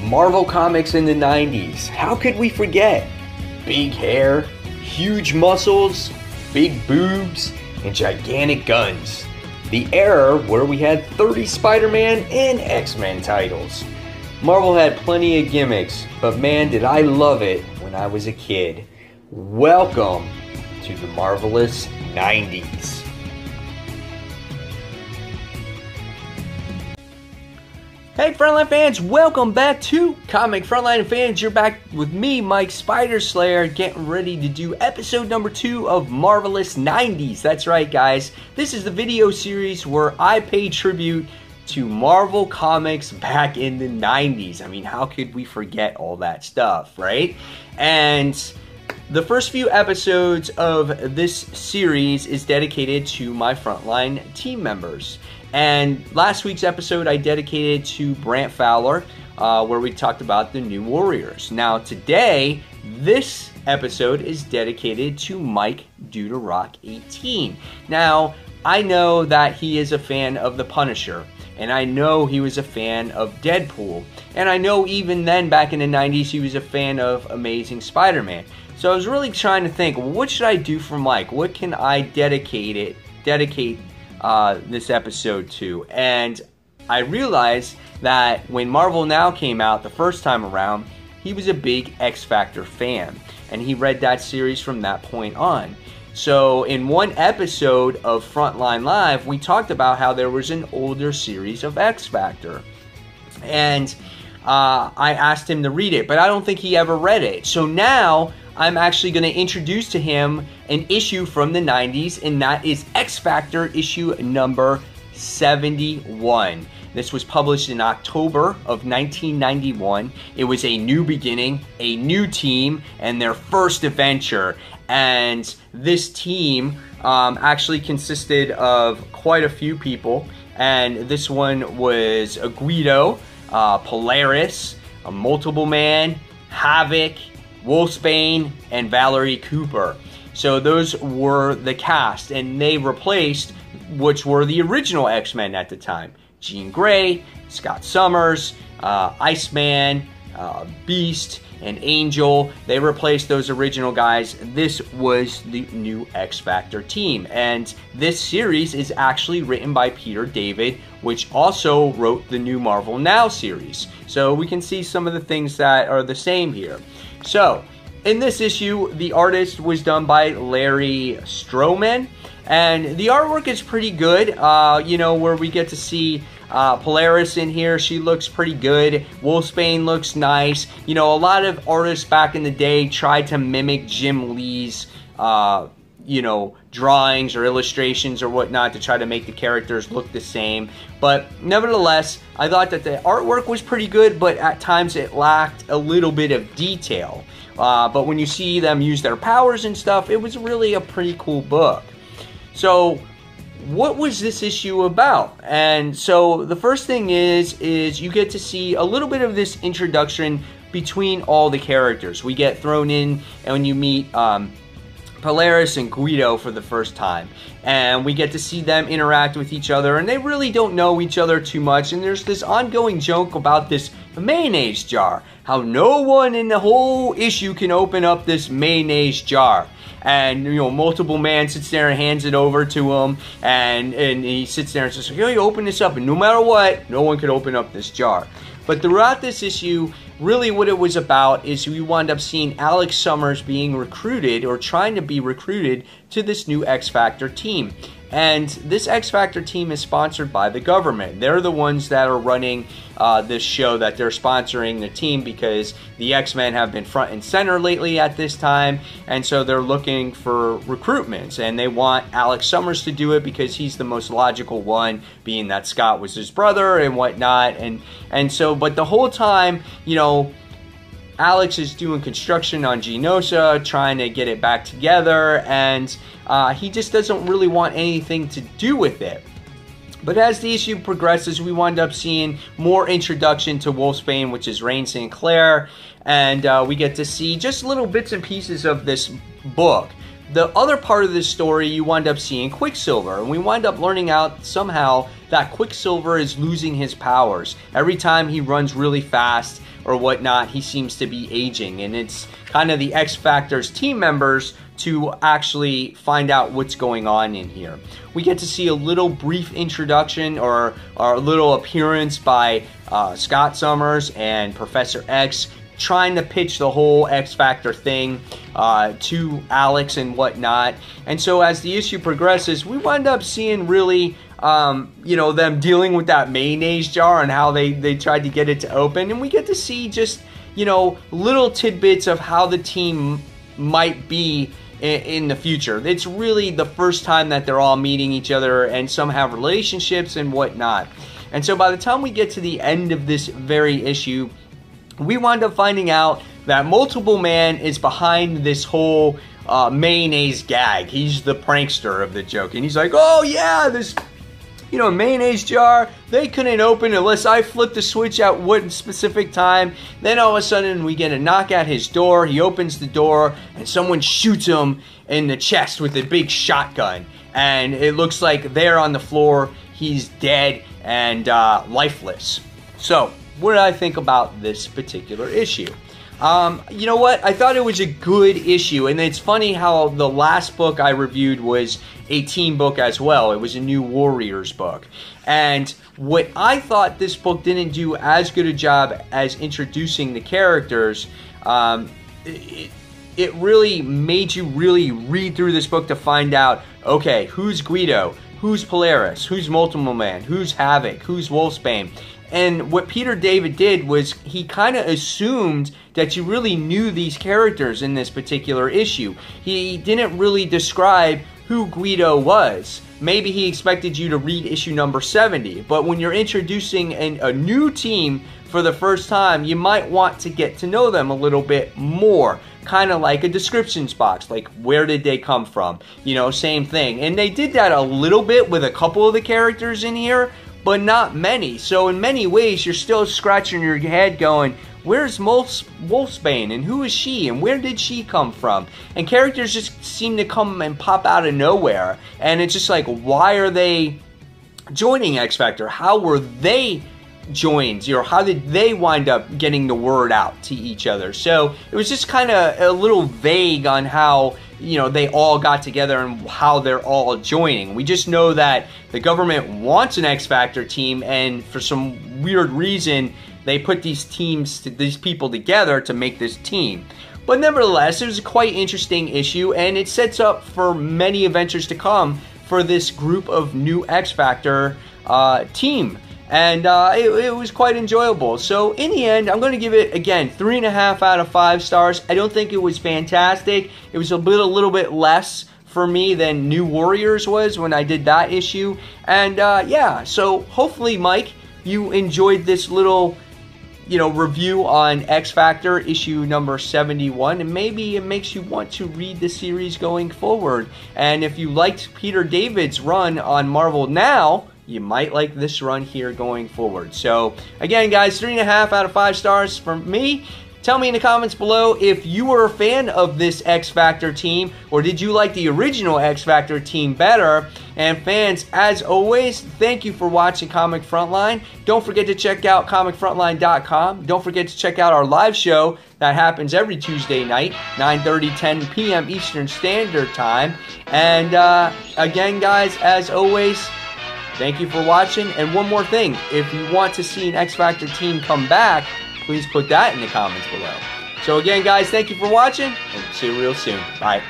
Marvel Comics in the 90s. How could we forget? Big hair, huge muscles, big boobs, and gigantic guns. The era where we had 30 Spider-Man and X-Men titles. Marvel had plenty of gimmicks, but man did I love it when I was a kid. Welcome to the Marvelous 90s. Hey Frontline fans, welcome back to Comic Frontline fans. You're back with me, Mike Spider Slayer, getting ready to do episode number 2 of Marvelous 90s. That's right guys, this is the video series where I pay tribute to Marvel Comics back in the 90s. I mean, how could we forget all that stuff, right? And the first few episodes of this series is dedicated to my Frontline team members. And last week's episode I dedicated to Brant Fowler, where we talked about the New Warriors. Now today, this episode is dedicated to Mike Duderock 18. Now, I know that he is a fan of The Punisher, and I know he was a fan of Deadpool, and I know even then back in the 90s he was a fan of Amazing Spider-Man. So I was really trying to think, what should I do for Mike? What can I dedicate this episode to? And I realized that when Marvel Now came out the first time around, he was a big X Factor fan, and he read that series from that point on. So in one episode of Frontline Live, we talked about how there was an older series of X Factor, and I asked him to read it, but I don't think he ever read it. So now I'm actually going to introduce to him an issue from the 90s, and that is X Factor issue number 71. This was published in October of 1991. It was a new beginning, a new team, and their first adventure. And this team actually consisted of quite a few people. And this one was a Guido, Polaris, a Multiple Man, Havoc, Wolfsbane, and Valerie Cooper. So those were the cast, and they replaced, which were the original X-Men at the time. Jean Grey, Scott Summers, Iceman, Beast, and Angel. They replaced those original guys. This was the new X Factor team, and this series is actually written by Peter David, which also wrote the new Marvel Now series. So we can see some of the things that are the same here. So in this issue, the artist was done by Larry Stroman, and the artwork is pretty good. You know, where we get to see Polaris in here, she looks pretty good. Wolfsbane looks nice. You know, a lot of artists back in the day tried to mimic Jim Lee's, you know, drawings or illustrations or whatnot to try to make the characters look the same. But nevertheless, I thought that the artwork was pretty good, but at times it lacked a little bit of detail. But when you see them use their powers and stuff, it was really a pretty cool book. So what was this issue about? And so the first thing is you get to see a little bit of this introduction between all the characters. We get thrown in and when you meet Polaris and Guido for the first time, and we get to see them interact with each other, and they really don't know each other too much, and there's this ongoing joke about this mayonnaise jar, how no one in the whole issue can open up this mayonnaise jar. And, you know, Multiple Man sits there and hands it over to him, and he sits there and says, yo, you open this up, and no matter what, no one could open up this jar. But throughout this issue, really what it was about is we wound up seeing Alex Summers being recruited, or trying to be recruited, to this new X Factor team. And this X Factor team is sponsored by the government. They're the ones that are running this show, that they're sponsoring the team, because the X-Men have been front and center lately at this time, and so they're looking for recruitments, and they want Alex Summers to do it because he's the most logical one, being that Scott was his brother and whatnot. And so, but the whole time, you know, Alex is doing construction on Genosha, trying to get it back together, and he just doesn't really want anything to do with it. But as the issue progresses, we wind up seeing more introduction to Wolfsbane, which is Rain St. Clair, and we get to see just little bits and pieces of this book. The other part of this story, you wind up seeing Quicksilver, and we wind up learning out somehow that Quicksilver is losing his powers. Every time he runs really fast, or whatnot, he seems to be aging. And it's kind of the X Factor's team members to actually find out what's going on in here. We get to see a little brief introduction or a little appearance by Scott Summers and Professor X, trying to pitch the whole X Factor thing to Alex and whatnot. And so as the issue progresses, we wind up seeing really them dealing with that mayonnaise jar and how they tried to get it to open. And we get to see just, little tidbits of how the team might be in the future. It's really the first time that they're all meeting each other, and some have relationships and whatnot. And so by the time we get to the end of this very issue, we wind up finding out that Multiple Man is behind this whole mayonnaise gag. He's the prankster of the joke. And he's like, oh yeah, this mayonnaise jar, they couldn't open unless I flipped the switch at one specific time. Then all of a sudden we get a knock at his door. He opens the door and someone shoots him in the chest with a big shotgun. And it looks like there on the floor, he's dead and lifeless. So, what did I think about this particular issue? You know what? I thought it was a good issue, and it's funny how the last book I reviewed was a team book as well. It was a New Warriors book. And what I thought this book didn't do as good a job as introducing the characters, it really made you really read through this book to find out, okay, who's Guido? Who's Polaris? Who's Multiple Man? Who's Havoc? Who's Wolfsbane? And what Peter David did was he kind of assumed that you really knew these characters in this particular issue. He didn't really describe who Guido was. Maybe he expected you to read issue number 70, but when you're introducing a new team for the first time, you might want to get to know them a little bit more. Kind of like a descriptions box, like where did they come from? Same thing. And they did that a little bit with a couple of the characters in here, but not many. So in many ways, you're still scratching your head going, where's Wolfsbane and who is she and where did she come from? And characters just seem to come and pop out of nowhere. And it's just like, why are they joining X Factor? How were they joined? How did they wind up getting the word out to each other? So it was just kind of a little vague on how they all got together and how they're all joining. We just know that the government wants an X Factor team, and for some weird reason, they put these people together to make this team. But nevertheless, it was a quite interesting issue, and it sets up for many adventures to come for this group of new X Factor team. And it was quite enjoyable. So in the end, I'm going to give it, again, 3.5 out of 5 stars. I don't think it was fantastic. It was a little bit less for me than New Warriors was when I did that issue. And yeah, so hopefully, Mike, you enjoyed this little review on X Factor issue number 71, and maybe it makes you want to read the series going forward. And if you liked Peter David's run on Marvel Now, you might like this run here going forward. So again, guys, 3.5 out of 5 stars from me. Tell me in the comments below if you were a fan of this X Factor team, or did you like the original X Factor team better? And fans, as always, thank you for watching Comic Frontline. Don't forget to check out comicfrontline.com. Don't forget to check out our live show that happens every Tuesday night, 9:30, 10 p.m. Eastern Standard Time. And again, guys, as always, thank you for watching. And one more thing, if you want to see an X Factor team come back, please put that in the comments below. So again, guys, thank you for watching, and see you real soon. Bye.